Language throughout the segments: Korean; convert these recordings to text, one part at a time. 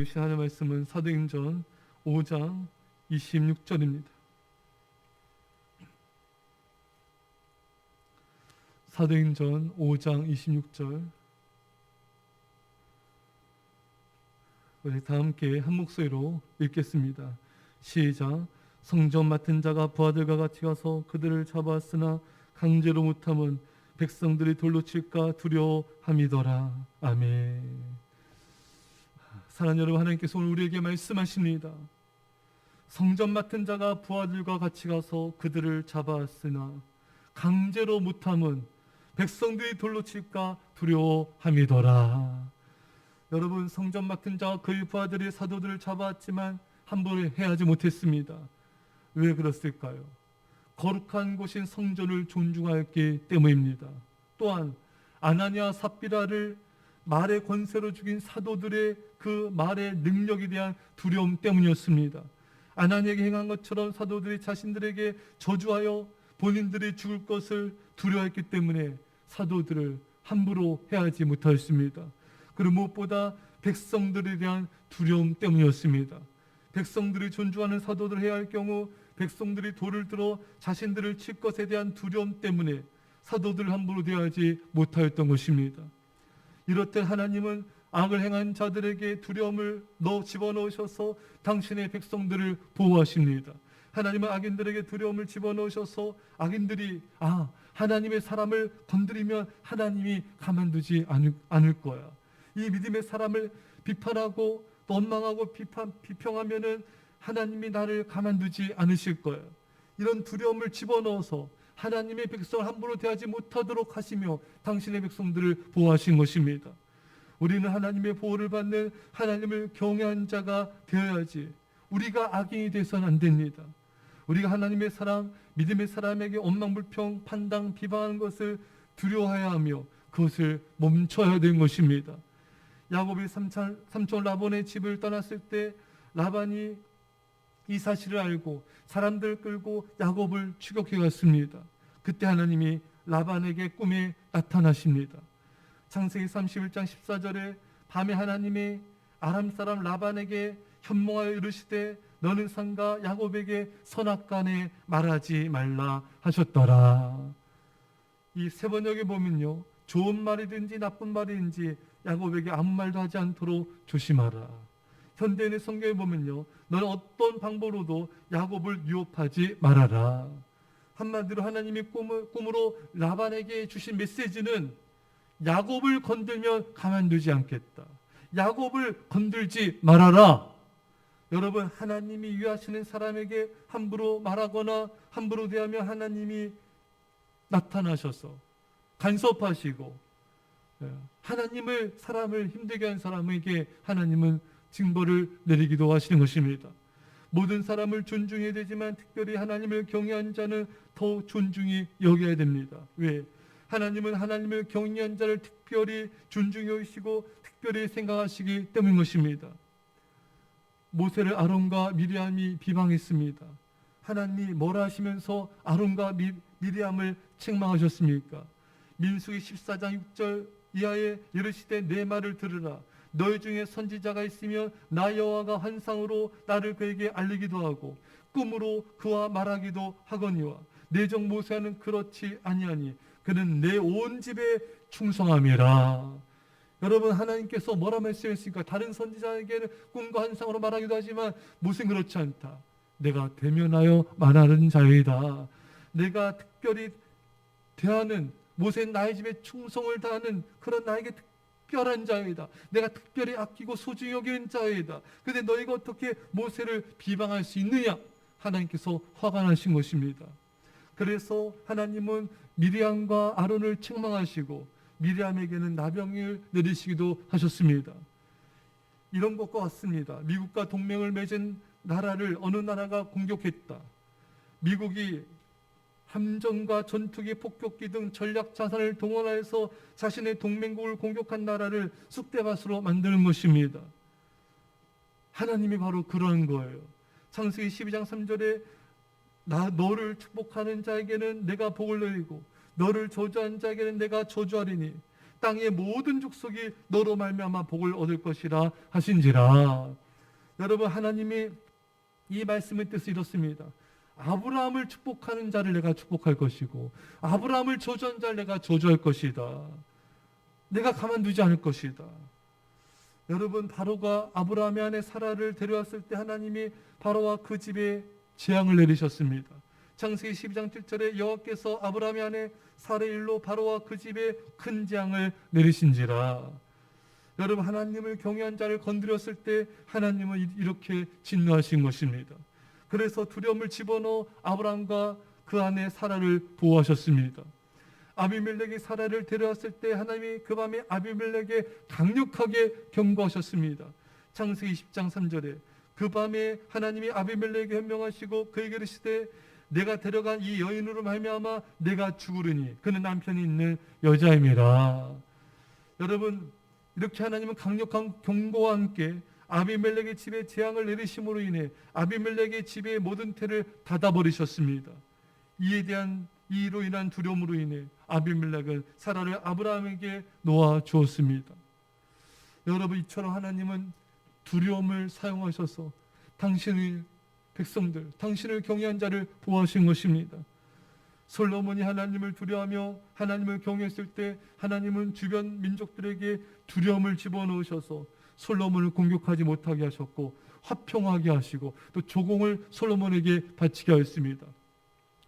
주신 하나님의 말씀은 사도행전 5장 26절입니다. 사도행전 5장 26절. 우리 다 함께 한 목소리로 읽겠습니다. 시작. 성전 맡은 자가 부하들과 같이 가서 그들을 잡아왔으나 강제로 못함은 백성들이 돌로 칠까 두려워함이더라. 아멘. 사랑하는 여러분, 하나님께서 오늘 우리에게 말씀하십니다. 성전 맡은 자가 부하들과 같이 가서 그들을 잡아왔으나 강제로 못함은 백성들이 돌로 칠까 두려워함이더라. 여러분, 성전 맡은 자와 그의 부하들이 사도들을 잡아왔지만 함부로 해하지 못했습니다. 왜 그랬을까요? 거룩한 곳인 성전을 존중하였기 때문입니다. 또한 아나니아 삽비라를 말의 권세로 죽인 사도들의 그 말의 능력에 대한 두려움 때문이었습니다. 아나니아에게 행한 것처럼 사도들이 자신들에게 저주하여 본인들이 죽을 것을 두려워했기 때문에 사도들을 함부로 해하지 못하였습니다. 그리고 무엇보다 백성들에 대한 두려움 때문이었습니다. 백성들이 존중하는 사도들을 해야 할 경우 백성들이 돌을 들어 자신들을 칠 것에 대한 두려움 때문에 사도들을 함부로 대하지 못하였던 것입니다. 이렇듯 하나님은 악을 행한 자들에게 두려움을 집어넣으셔서 당신의 백성들을 보호하십니다. 하나님은 악인들에게 두려움을 집어넣으셔서 악인들이 하나님의 사람을 건드리면 하나님이 가만두지 않을 거야. 이 믿음의 사람을 비판하고 또 원망하고 비평하면은 하나님이 나를 가만두지 않으실 거예요. 이런 두려움을 집어넣어서 하나님의 백성을 함부로 대하지 못하도록 하시며 당신의 백성들을 보호하신 것입니다. 우리는 하나님의 보호를 받는 하나님을 경외한 자가 되어야지 우리가 악인이 돼서는 안 됩니다. 우리가 하나님의 사람, 믿음의 사람에게 원망불평, 판단, 비방하는 것을 두려워해야 하며 그것을 멈춰야 되는 것입니다. 야곱이 삼촌 라반의 집을 떠났을 때 라반이 이 사실을 알고 사람들 끌고 야곱을 추격해 갔습니다. 그때 하나님이 라반에게 꿈에 나타나십니다. 창세기 31장 14절에 밤에 하나님이 아람 사람 라반에게 현몽하여 이르시되 너는 상가 야곱에게 선악간에 말하지 말라 하셨더라. 이 세번역에 보면요, 좋은 말이든지 나쁜 말이든지 야곱에게 아무 말도 하지 않도록 조심하라. 현대인의 성경에 보면요, 너는 어떤 방법으로도 야곱을 유혹하지 말아라. 한마디로 하나님이 꿈으로 라반에게 주신 메시지는 야곱을 건들면 가만두지 않겠다. 야곱을 건들지 말아라. 여러분, 하나님이 위하시는 사람에게 함부로 말하거나 함부로 대하면 하나님이 나타나셔서 간섭하시고 하나님을 사람을 힘들게 한 사람에게 하나님은 징벌을 내리기도 하시는 것입니다. 모든 사람을 존중해야 되지만 특별히 하나님을 경외한 자는 더 존중히 여겨야 됩니다. 왜? 하나님은 하나님을 경외한 자를 특별히 존중해 여기시고 특별히 생각하시기 때문인 것입니다. 모세를 아론과 미리암이 비방했습니다. 하나님이 뭐라 하시면서 아론과 미리암을 책망하셨습니까? 민수기 14장 6절 이하에 이르시되 내 말을 들으라. 너희 중에 선지자가 있으면 나 여호와가 환상으로 나를 그에게 알리기도 하고 꿈으로 그와 말하기도 하거니와 내 종 모세는 그렇지 아니하니 그는 내 온 집에 충성함이라. 여러분, 하나님께서 뭐라 말씀했습니까? 다른 선지자에게는 꿈과 환상으로 말하기도 하지만 모세는 그렇지 않다. 내가 대면하여 말하는 자이다. 내가 특별히 대하는 모세는 나의 집에 충성을 다하는 그런 나에게 특별한 자이다. 내가 특별히 아끼고 소중히 여기는 자이다. 그런데 너희가 어떻게 모세를 비방할 수 있느냐? 하나님께서 화가 나신 것입니다. 그래서 하나님은 미리암과 아론을 책망하시고 미리암에게는 나병을 내리시기도 하셨습니다. 이런 것과 같습니다. 미국과 동맹을 맺은 나라를 어느 나라가 공격했다. 미국이 함정과 전투기, 폭격기 등 전략 자산을 동원하여서 자신의 동맹국을 공격한 나라를 쑥대밭으로 만드는 것입니다. 하나님이 바로 그러한 거예요. 창세기 12장 3절에 너를 축복하는 자에게는 내가 복을 내리고 너를 저주하는 자에게는 내가 저주하리니 땅의 모든 족속이 너로 말미암아 복을 얻을 것이라 하신지라. 여러분, 하나님이 이 말씀의 뜻이 이렇습니다. 아브라함을 축복하는 자를 내가 축복할 것이고 아브라함을 저주한 자를 내가 저주할 것이다. 내가 가만두지 않을 것이다. 여러분, 바로가 아브라함의 아내 사라를 데려왔을 때 하나님이 바로와 그 집에 재앙을 내리셨습니다. 창세기 12장 7절에 여호와께서 아브라함의 아내 사라의 일로 바로와 그 집에 큰 재앙을 내리신지라. 여러분, 하나님을 경외한 자를 건드렸을 때 하나님은 이렇게 진노하신 것입니다. 그래서 두려움을 집어넣어 아브라함과 그 아내 사라를 보호하셨습니다. 아비멜렉이 사라를 데려왔을 때 하나님이 그 밤에 아비멜렉에 강력하게 경고하셨습니다. 창세기 20장 3절에 그 밤에 하나님이 아비멜렉에게 현명하시고 그에게 이르시되 내가 데려간 이 여인으로 말미암아 내가 죽으리니 그는 남편이 있는 여자임이라. 여러분, 이렇게 하나님은 강력한 경고와 함께 아비멜렉의 집에 재앙을 내리심으로 인해 아비멜렉의 집의 모든 태를 닫아버리셨습니다. 이로 인한 두려움으로 인해 아비멜렉은 사라를 아브라함에게 놓아 주었습니다. 여러분, 이처럼 하나님은 두려움을 사용하셔서 당신의 백성들, 당신을 경외한 자를 보호하신 것입니다. 솔로몬이 하나님을 두려워하며 하나님을 경외했을 때 하나님은 주변 민족들에게 두려움을 집어넣으셔서 솔로몬을 공격하지 못하게 하셨고 화평하게 하시고 또 조공을 솔로몬에게 바치게 하였습니다.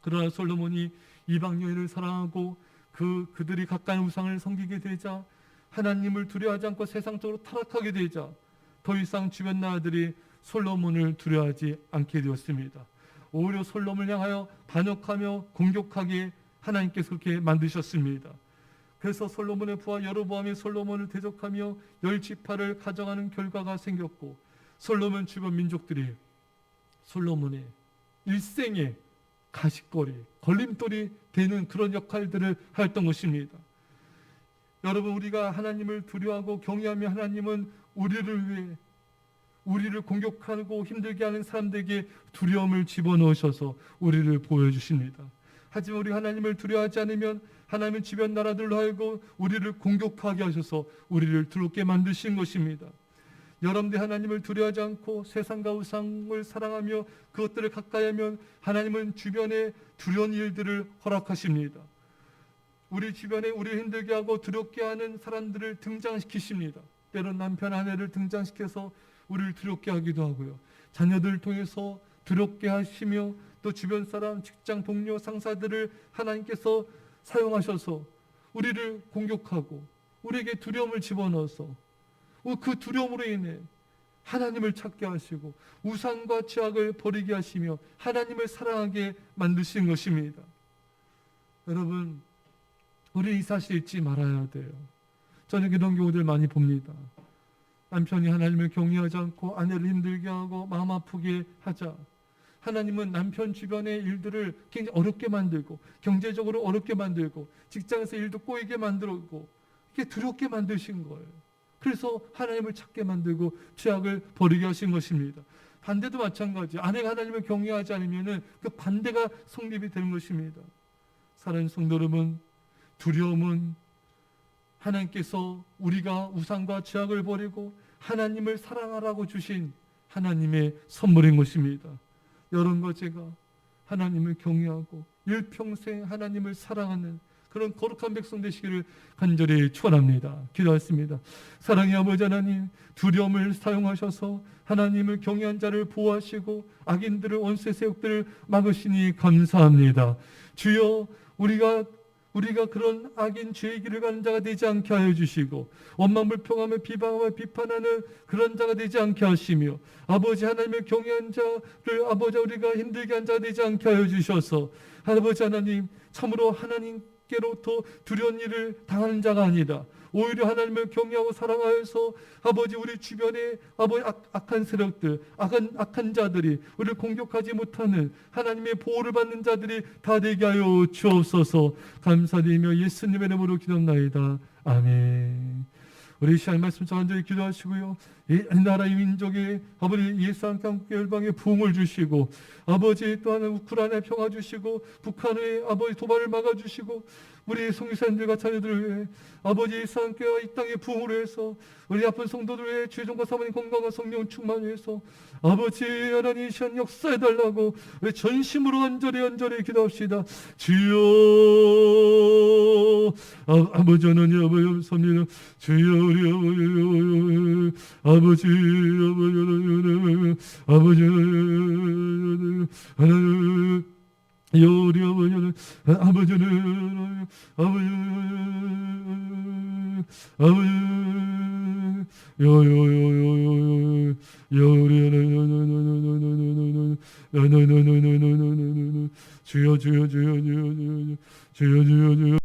그러나 솔로몬이 이방 여인을 사랑하고 그들이 가까이 우상을 섬기게 되자 하나님을 두려워하지 않고 세상적으로 타락하게 되자 더 이상 주변 나라들이 솔로몬을 두려워하지 않게 되었습니다. 오히려 솔로몬을 향하여 반역하며 공격하게 하나님께서 그렇게 만드셨습니다. 그래서 솔로몬의 부하 여로보암이 솔로몬을 대적하며 10지파를 가져가는 결과가 생겼고 솔로몬 주변 민족들이 솔로몬의 일생의 가십거리, 걸림돌이 되는 그런 역할들을 하였던 것입니다. 여러분, 우리가 하나님을 두려워하고 경외하며 하나님은 우리를 위해 우리를 공격하고 힘들게 하는 사람들에게 두려움을 집어넣으셔서 우리를 보여주십니다. 하지만 우리 하나님을 두려워하지 않으면 하나님은 주변 나라들로 하여금 우리를 공격하게 하셔서 우리를 두렵게 만드신 것입니다. 여러분들 하나님을 두려워하지 않고 세상과 우상을 사랑하며 그것들을 가까이 하면 하나님은 주변에 두려운 일들을 허락하십니다. 우리 주변에 우리를 힘들게 하고 두렵게 하는 사람들을 등장시키십니다. 때론 남편 아내를 등장시켜서 우리를 두렵게 하기도 하고요. 자녀들을 통해서 두렵게 하시며 또 주변 사람, 직장 동료, 상사들을 하나님께서 사용하셔서 우리를 공격하고 우리에게 두려움을 집어넣어서 그 두려움으로 인해 하나님을 찾게 하시고 우상과 죄악을 버리게 하시며 하나님을 사랑하게 만드신 것입니다. 여러분, 우리 이 사실 잊지 말아야 돼요. 저는 이런 경우들 많이 봅니다. 남편이 하나님을 경외하지 않고 아내를 힘들게 하고 마음 아프게 하자. 하나님은 남편 주변의 일들을 굉장히 어렵게 만들고 경제적으로 어렵게 만들고 직장에서 일도 꼬이게 만들고 이렇게 두렵게 만드신 거예요. 그래서 하나님을 찾게 만들고 죄악을 버리게 하신 것입니다. 반대도 마찬가지. 아내가 하나님을 경외하지 않으면 그 반대가 성립이 되는 것입니다. 사랑하는 성도 여러분, 두려움은 하나님께서 우리가 우상과 죄악을 버리고 하나님을 사랑하라고 주신 하나님의 선물인 것입니다. 여러분과 제가 하나님을 경외하고 일평생 하나님을 사랑하는 그런 거룩한 백성 되시기를 간절히 축원합니다. 기도하겠습니다. 사랑의 아버지 하나님, 두려움을 사용하셔서 하나님을 경외한 자를 보호하시고 악인들을, 원수의 세력들을 막으시니 감사합니다. 주여, 우리가 그런 악인 죄의 길을 가는 자가 되지 않게 하여 주시고 원망불평하며 비방하며 비판하는 그런 자가 되지 않게 하시며 아버지 하나님을 경외한 자를 아버지 우리가 힘들게 한 자가 되지 않게 하여 주셔서 아버지 하나님, 참으로 하나님께로부터 두려운 일을 당하는 자가 아니다. 오히려 하나님을 경외하고 사랑하여서 아버지 우리 주변에 아버지 악한 세력들, 악한 자들이 우리를 공격하지 못하는 하나님의 보호를 받는 자들이 다 되게 하여 주옵소서. 감사드리며 예수님의 이름으로 기도합나이다. 아멘. 우리 시간 말씀 간절히 기도하시고요. 이 나라의 민족의 아버지 예수 한국 열방에 부흥을 주시고 아버지 또한 우크라이나에 평화 주시고 북한의 아버지 도발을 막아주시고 우리 성교사님들과 자녀들을 위해 아버지 사랑교회와 이 땅의 부흥을 위해서 우리 아픈 성도들을 위해 주의종과 사모님 건강한 성령 충만을 위해서 아버지 하나님 이 시간 역사해달라고 우리 전심으로 간절히 기도합시다. 주여 아버지 하나님 아버지 섭니다. 주여 우리 아버지 아버지 하나님 우리 아버지는 주여